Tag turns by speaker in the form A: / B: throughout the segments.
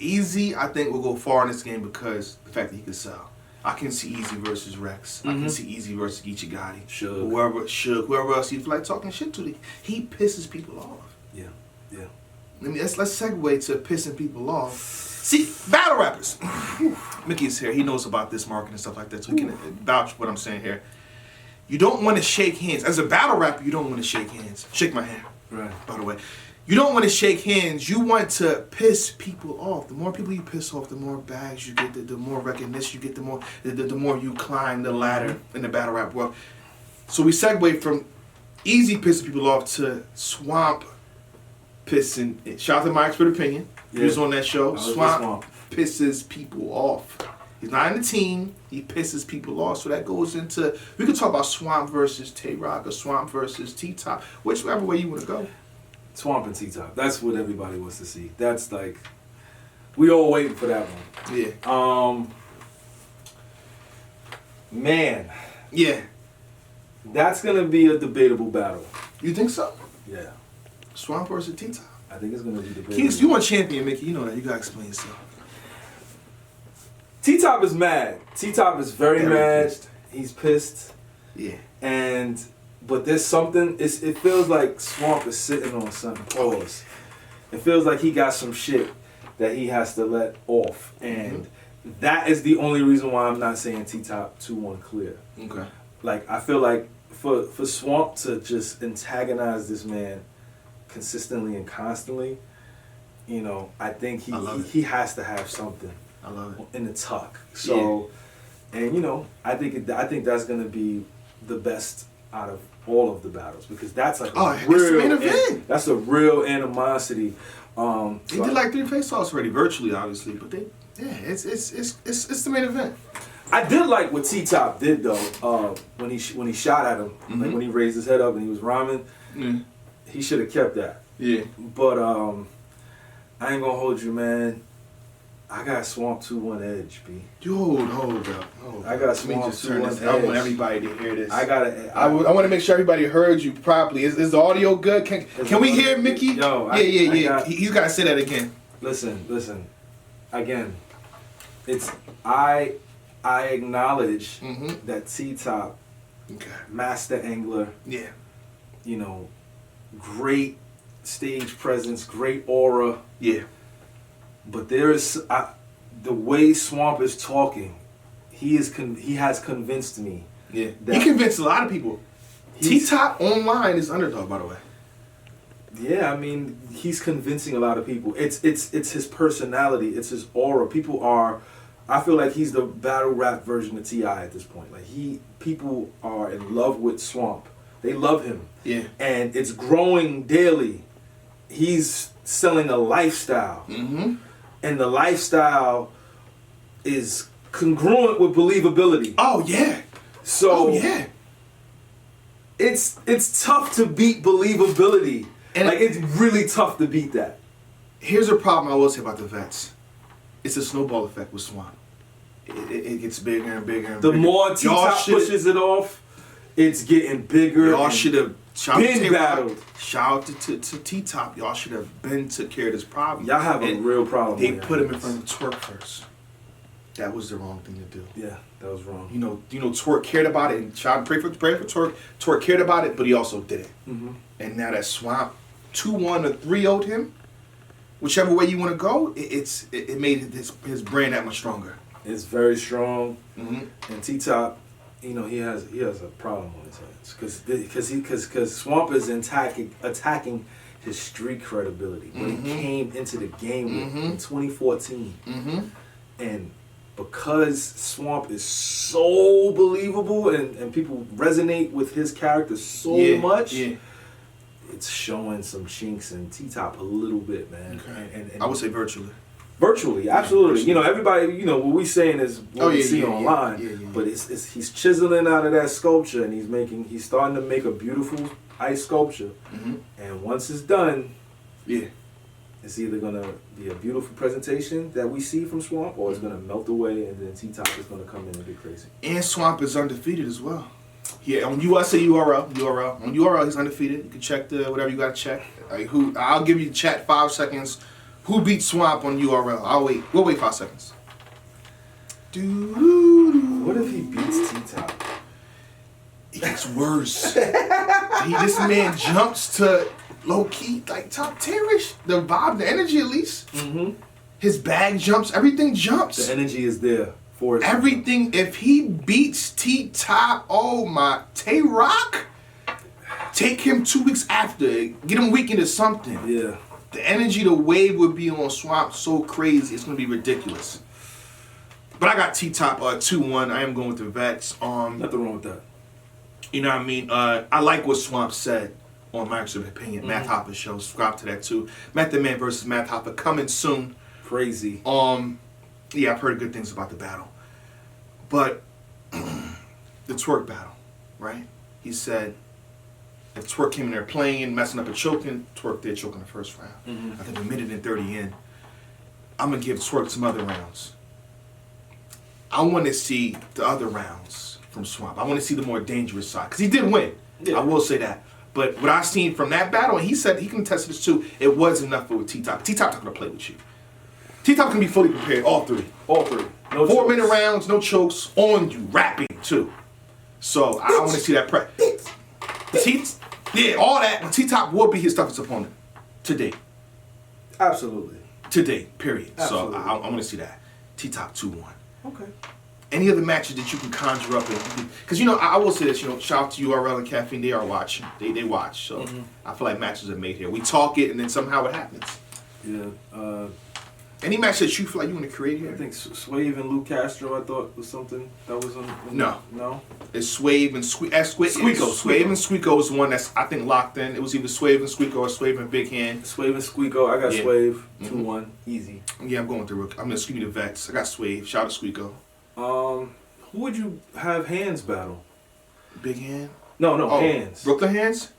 A: Easy, I think, will go far in this game because the fact that he can sell. I can see Easy versus Rex. I can see Easy versus Geechee Gotti. Suge, whoever else you feel like talking shit to. He pisses people off.
B: Yeah.
A: Let's segue to pissing people off. See, battle rappers. Mickey's here. He knows about this market and stuff like that, so he can vouch for what I'm saying here. You don't want to shake hands. As a battle rapper, you don't want to shake hands. Shake my hand.
B: Right.
A: By the way. You don't want to shake hands. You want to piss people off. The more people you piss off, the more bags you get, the more recognition you get, the more you climb the ladder in the battle rap world. So we segue from Easy pissing people off to Swamp pissing. Shout out to my expert opinion. He was on that show. Swamp pisses people off. He's not in the team. He pisses people off. So that goes into, we could talk about Swamp versus Tay-Rock or Swamp versus T-Top. Whichever way you want to go.
B: Swamp and T-Top. That's what everybody wants to see. That's like, we all waiting for that one.
A: Yeah.
B: Man.
A: Yeah.
B: That's going to be a debatable battle.
A: You think so?
B: Yeah.
A: Swamp versus T-Top?
B: I think it's going to be debatable.
A: Keith, you want champion, Mickey. You know that. You got to explain yourself.
B: T-Top is mad. T-Top is very mad.
A: Pissed.
B: He's pissed.
A: Yeah.
B: But there's something, it feels like Swamp is sitting on something. Pause. It feels like he got some shit that he has to let off. And that is the only reason why I'm not saying T-Top 2-1 clear.
A: Okay.
B: Like, I feel like for Swamp to just antagonize this man consistently and constantly, you know, I think he has to have something.
A: I love it.
B: In the tuck. So, and you know, I think that's going to be the best out of all of the battles because that's like
A: real main event.
B: That's a real animosity.
A: He did like 3 face-offs already, virtually, obviously, but it's the main event.
B: I did like what T-Top did though when he shot at him, like when he raised his head up and he was rhyming. He should have kept that.
A: Yeah.
B: But I ain't gonna hold you, man. I got Swamp 2-1 edge, B.
A: Hold up.
B: I got Swamp 2-1 edge.
A: I want everybody to hear this.
B: I
A: want to make sure everybody heard you properly. Is the audio good? Can we hear Mickey?
B: Yo,
A: yeah. He's got to say that again.
B: Listen. Again, I acknowledge that T-Top, master angler.
A: Yeah.
B: You know, great stage presence, great aura.
A: Yeah.
B: But there is the way Swamp is talking. He has convinced me.
A: Yeah, he convinced a lot of people. T-Top online is underdog, by the way.
B: Yeah, I mean he's convincing a lot of people. It's his personality. It's his aura. I feel like he's the battle rap version of T.I. at this point. Like people are in love with Swamp. They love him.
A: Yeah,
B: and it's growing daily. He's selling a lifestyle. And the lifestyle is congruent with believability.
A: Oh yeah.
B: So it's tough to beat believability. And like it's really tough to beat that.
A: Here's a problem I will say about the vets. It's a snowball effect with Swamp. It gets bigger and bigger and bigger.
B: The more T-Top pushes it off, it's getting bigger.
A: Y'all should have
B: been battled.
A: Shout out to T-Top. Y'all should have been took care of this problem.
B: Y'all have a real problem.
A: They put him in front of Twerk first. That was the wrong thing to do.
B: Yeah, that was wrong.
A: You know, Twerk cared about it, and shout pray for Twerk. Twerk cared about it, but he also did it. And now that Swamp 2-1 or 3-0'd him, whichever way you want to go, it made his brand that much stronger.
B: It's very strong. And T-Top, you know, he has a problem on his hands because Swamp is attacking his street credibility when he came into the game in 2014, and because Swamp is so believable and people resonate with his character so much, it's showing some chinks in T-Top a little bit, man.
A: And I would say virtually.
B: Virtually, absolutely. You know, everybody, you know, what we saying is what we see online. But he's chiseling out of that sculpture and he's starting to make a beautiful ice sculpture. And once it's done, it's either gonna be a beautiful presentation that we see from Swamp or it's gonna melt away and then T-Top is gonna come in and be crazy.
A: And Swamp is undefeated as well. Yeah, on USA URL. On URL he's undefeated. You can check whatever you gotta check. I'll give you the chat 5 seconds. Who beat Swamp on URL? We'll wait 5 seconds. Doo-doo-doo.
B: What if he beats T-Top?
A: It gets worse. This man jumps to low key, like top tierish. The vibe, the energy at least.
B: Mm-hmm.
A: His bag jumps, everything jumps.
B: The energy is there for it.
A: Everything. If he beats T-Top, oh my, Tay-Rock, take him 2 weeks after. Get him weak into something.
B: Yeah.
A: The energy, the wave would be on Swamp so crazy. It's going to be ridiculous. But I got T-Top 2-1. I am going with the vets.
B: Nothing wrong with that.
A: You know what I mean? I like what Swamp said on Mike's Opinion. Math Hopper show. Subscribe to that too. Method Man versus Math Hopper coming soon.
B: Crazy.
A: Yeah, I've heard good things about the battle. But the twerk battle, right? He said if Twerk came in there playing, messing up and choking, Twerk did choke in the first round.
B: Mm-hmm.
A: I think a minute and 30 in. I'm going to give Twerk some other rounds. I want to see the other rounds from Swamp. I want to see the more dangerous side. Because he did win. Yeah. I will say that. But what I've seen from that battle, and he said he can attest to this too, it was enough for T-Top. T-Top's not going to play with you. T-Top can be fully prepared, all three.
B: All three.
A: No 4-minute rounds, no chokes, on you, rapping too. So I want to see that prep. Yeah, all that. T-Top will be his toughest opponent today.
B: Absolutely.
A: Today, period.
B: Absolutely.
A: So I want to see that. T-Top 2-1.
B: Okay.
A: Any other matches that you can conjure up? Because, I will say this, shout out to URL and Caffeine. They are watching. They watch. So I feel like matches are made here. We talk it, and then somehow it happens.
B: Yeah.
A: Any match that you feel like you want to create here?
B: I think Swave and Lou Castro, I thought, was something that was on.
A: No.
B: No?
A: It's Swave and Squeako. Swave and Squeako is one that's, I think, locked in. It was either Swave and Squeako or Swave and Big Hand.
B: Swave and Squeako. I got Swave. 2-1. Easy.
A: Yeah, I'm going with the rookie. I'm going to excuse me the vets. I got Swave. Shout out to Squeako.
B: Who would you have Hanz battle?
A: Big Hand?
B: No, Hanz.
A: Brooklyn Hanz?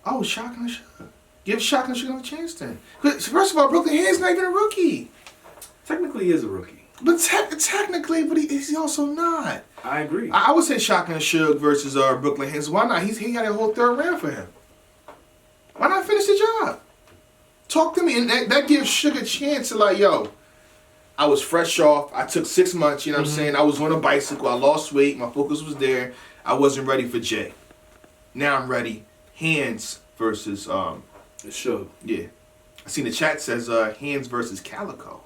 A: Oh, Shotgun Suge. Give Shotgun Suge a chance then. First of all, Brooklyn Hanz not even a rookie.
B: Technically, he is a rookie.
A: But technically, but he's also not.
B: I agree.
A: I would say Shotgun Suge versus Brooklyn Hanz. Why not? He got a whole third round for him. Why not finish the job? Talk to me. And that gives Suge a chance to like, yo, I was fresh off. I took 6 months, you know what I'm saying? I was on a bicycle. I lost weight. My focus was there. I wasn't ready for Jay. Now I'm ready. Hanz versus
B: Suge.
A: Yeah. I seen the chat says Hanz versus Calico.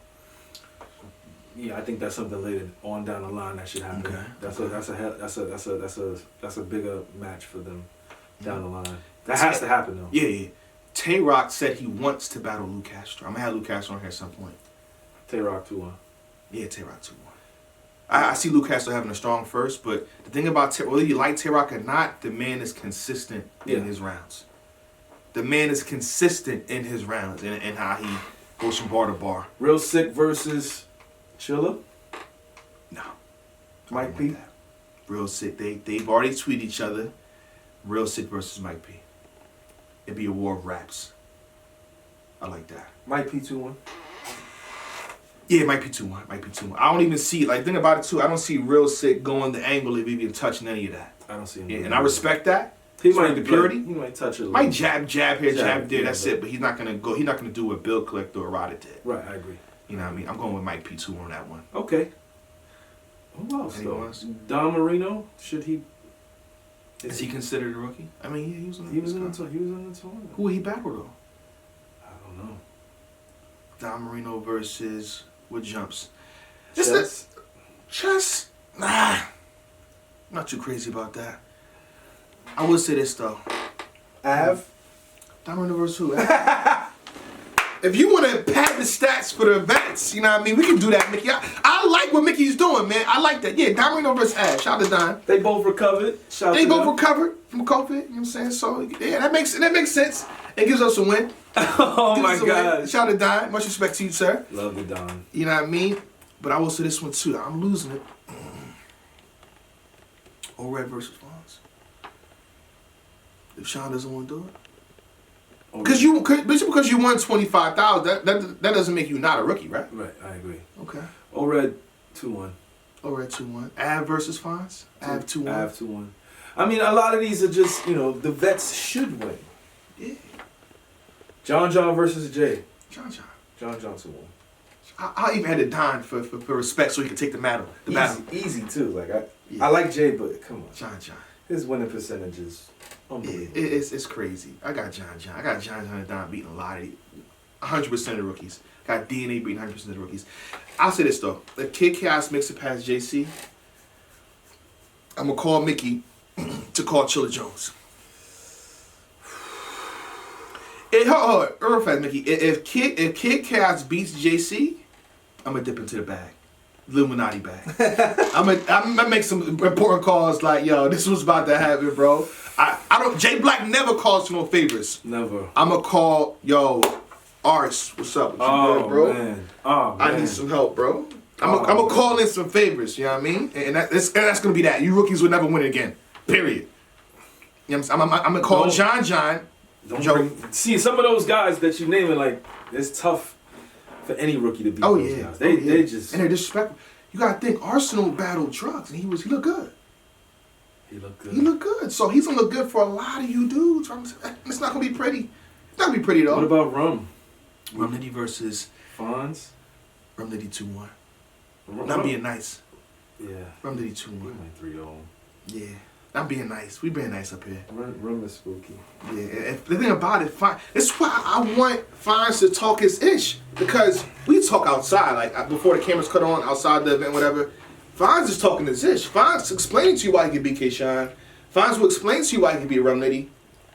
B: Yeah, I think that's something later on down the line that should happen. Okay. That's a bigger match for them down the line. That has to happen though.
A: Yeah. Tay-Rock said he wants to battle Lou Castro. I'm gonna have Lou Castro on here at some point.
B: Tay-Rock 2-1.
A: Yeah, Tay-Rock 2-1. I see Lou Castro having a strong first, but the thing about whether you like Tay-Rock or not, the man is consistent in his rounds. The man is consistent in his rounds and how he goes from bar to bar.
B: Real Sick versus Chilla?
A: No.
B: Mike P?
A: Real Sick. They've already tweeted each other. Real Sick versus Mike P. It'd be a war of raps. I like that.
B: Mike P 2-1.
A: Yeah, it might be 2-1. I don't even see, think about it too, I don't see Real Sick going the angle of even touching any of that.
B: I don't see him.
A: Yeah, and I respect that.
B: He might
A: the purity.
B: He might touch it a little.
A: Might jab here, jab there, that's it. But he's not gonna do what Bill Collector or Rodder did.
B: Right, I agree.
A: You know what I mean? I'm going with Mike P2 on that one.
B: Okay. Who else though? Don Marino, should he?
A: Is he considered a rookie? I mean, yeah, he was in
B: the tournament.
A: Who would he battle though?
B: I don't know.
A: Don Marino versus what jumps? Chess. Nah. Not too crazy about that. I would say this though.
B: Don
A: Marino versus who? If you want to pad the stats for the events, you know what I mean? We can do that, Mickey. I like what Mickey's doing, man. I like that. Yeah, Don Marino versus Av. Shout out to Don.
B: They both recovered.
A: They both recovered from COVID. You know what I'm saying? So, yeah, that makes sense. It gives us a win.
B: Oh, my God.
A: Shout out to Don. Much respect to you, sir.
B: Love the Don.
A: You know what I mean? But I will say this one, too. I'm losing it. O-Red versus Fonz. If Sean doesn't want to do it. Because you won $25,000, that doesn't make you not a rookie, right?
B: Right, I agree.
A: Okay.
B: O-Red 2-1.
A: O-Red 2-1. Av versus Fonz. Av 2-1.
B: Av 2-1. I mean, a lot of these are just the vets should win.
A: Yeah.
B: John versus Jay.
A: John.
B: John Johnson won.
A: I even had to dine for respect so he could take the battle.
B: Easy too. Like I like Jay, but come on.
A: John.
B: His winning percentage is unbelievable.
A: It's crazy. I got John. I got John and Don beating a lot of 100% of the rookies. Got DNA beating 100% of the rookies. I'll say this though. If Kid Chaos makes it past JC, I'm gonna call Mickey to call Chilla Jones. Real fast, Mickey. If Kid Chaos beats JC, I'm gonna dip into the bag. Illuminati bag. I'm gonna make some important calls like, yo, this was about to happen, bro. I don't. Jay Black never calls for no favors.
B: Never. I'm
A: gonna call, yo, Ars. What's up? What you good, bro?
B: Man. Oh man.
A: I need some help, bro. I'm gonna call in some favors. You know what I mean? And that's gonna be that. You rookies will never win again. Period. You know what I'm saying? I'm gonna call John.
B: See, some of those guys that you naming, like, it's tough for any rookie to beat those guys. They just...
A: And they're disrespectful. You gotta think, Arsenal battled drugs, and he looked good.
B: He looked good.
A: So he's gonna look good for a lot of you dudes. It's not gonna be pretty. It's not gonna be pretty, though.
B: What about Rum?
A: Rum Nitty versus...
B: Fonz?
A: Rum Nitty 2-1. Not being nice.
B: Yeah.
A: Rum Nitty 2-1.
B: We went 3-0.
A: Yeah. I'm being nice. We being nice up here.
B: Rum is spooky.
A: Yeah, and the thing about it, it's why I want Fonz to talk his ish. Because we talk outside, like before the cameras cut on, outside the event, whatever. Fonz is talking his ish. Fonz explaining to you why he can beat K-Shine. Fonz will explain to you why he can beat Rum Nitty.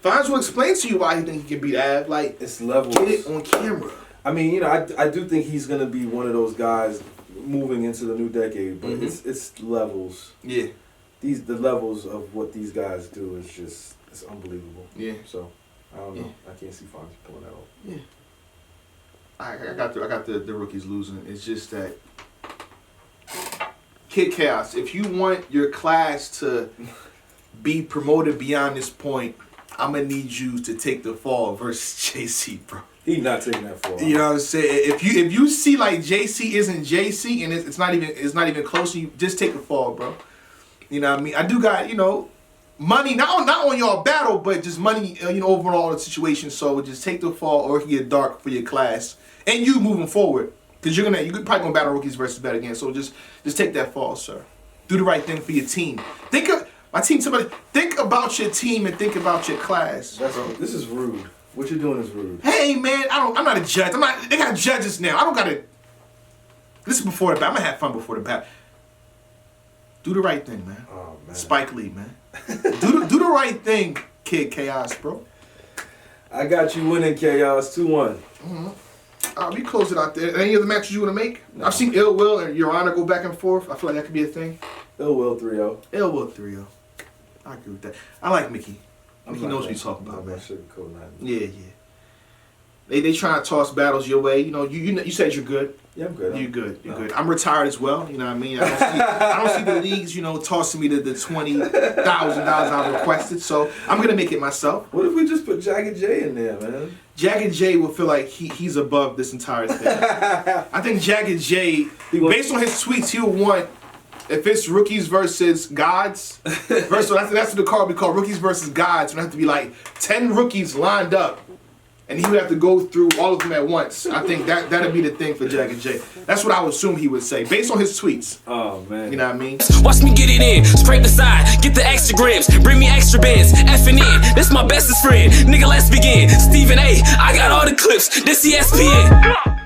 A: Fonz will explain to you why he think he can beat Av. Like,
B: it's levels.
A: Get it on camera.
B: I mean, you know, I do think he's gonna be one of those guys moving into the new decade, but it's levels.
A: Yeah.
B: The levels of what these guys do is just, it's unbelievable.
A: Yeah.
B: So I don't know. I can't see Fonz pulling that off.
A: Yeah. I got the rookies losing. It's just that Kid Chaos, if you want your class to be promoted beyond this point, I'm gonna need you to take the fall versus JC, bro.
B: He's not taking that fall.
A: You know what I'm saying? If you see like JC isn't JC and it's not even close, you just take the fall, bro. You know what I mean? I do got, you know, money, not on your battle, but just money, you know, overall the situation. So just take the fall or it can get dark for your class and you moving forward. Because you're probably gonna battle rookies versus bet again. So just take that fall, sir. Do the right thing for your team. Think about your team and think about your class.
B: This is rude. What you're doing is rude.
A: Hey man, I'm not a judge. They got judges now. I don't gotta. This is before the battle. I'm gonna have fun before the battle. Do the right thing, man.
B: Oh, man.
A: Spike Lee, man. do the right thing, Kid Chaos, bro.
B: I got you winning Chaos 2-1.
A: We close it out there. Any other matches you want to make? No. I've seen Ill Will and Your Honor go back and forth. I feel like that could be a thing.
B: Ill Will 3-0.
A: Ill Will 3-0. I agree with that. I like Mickey. Mickey knows what he's talking about, man. Yeah. They trying to toss battles your way. You know, you said you're good.
B: Yeah, I'm good.
A: You're good. I'm retired as well. You know what I mean? I don't see the leagues, you know, tossing me the $20,000 I requested. So I'm gonna make it myself.
B: What if we just put Jagged J in there, man?
A: Jagged J will feel like he's above this entire thing. I think Jagged J, based on his tweets, he'll want. If it's rookies versus gods, that's what the card we call rookies versus gods. It'll have to be like 10 rookies lined up. And he would have to go through all of them at once. I think that'd be the thing for Jagged J. That's what I would assume he would say, based on his tweets.
B: Oh, man.
A: You know what I mean?
C: Watch me get it in, scrape the side, get the extra grams, bring me extra bands, effing in, this my bestest friend. Nigga, let's begin. Stephen A, I got all the clips, this ESPN.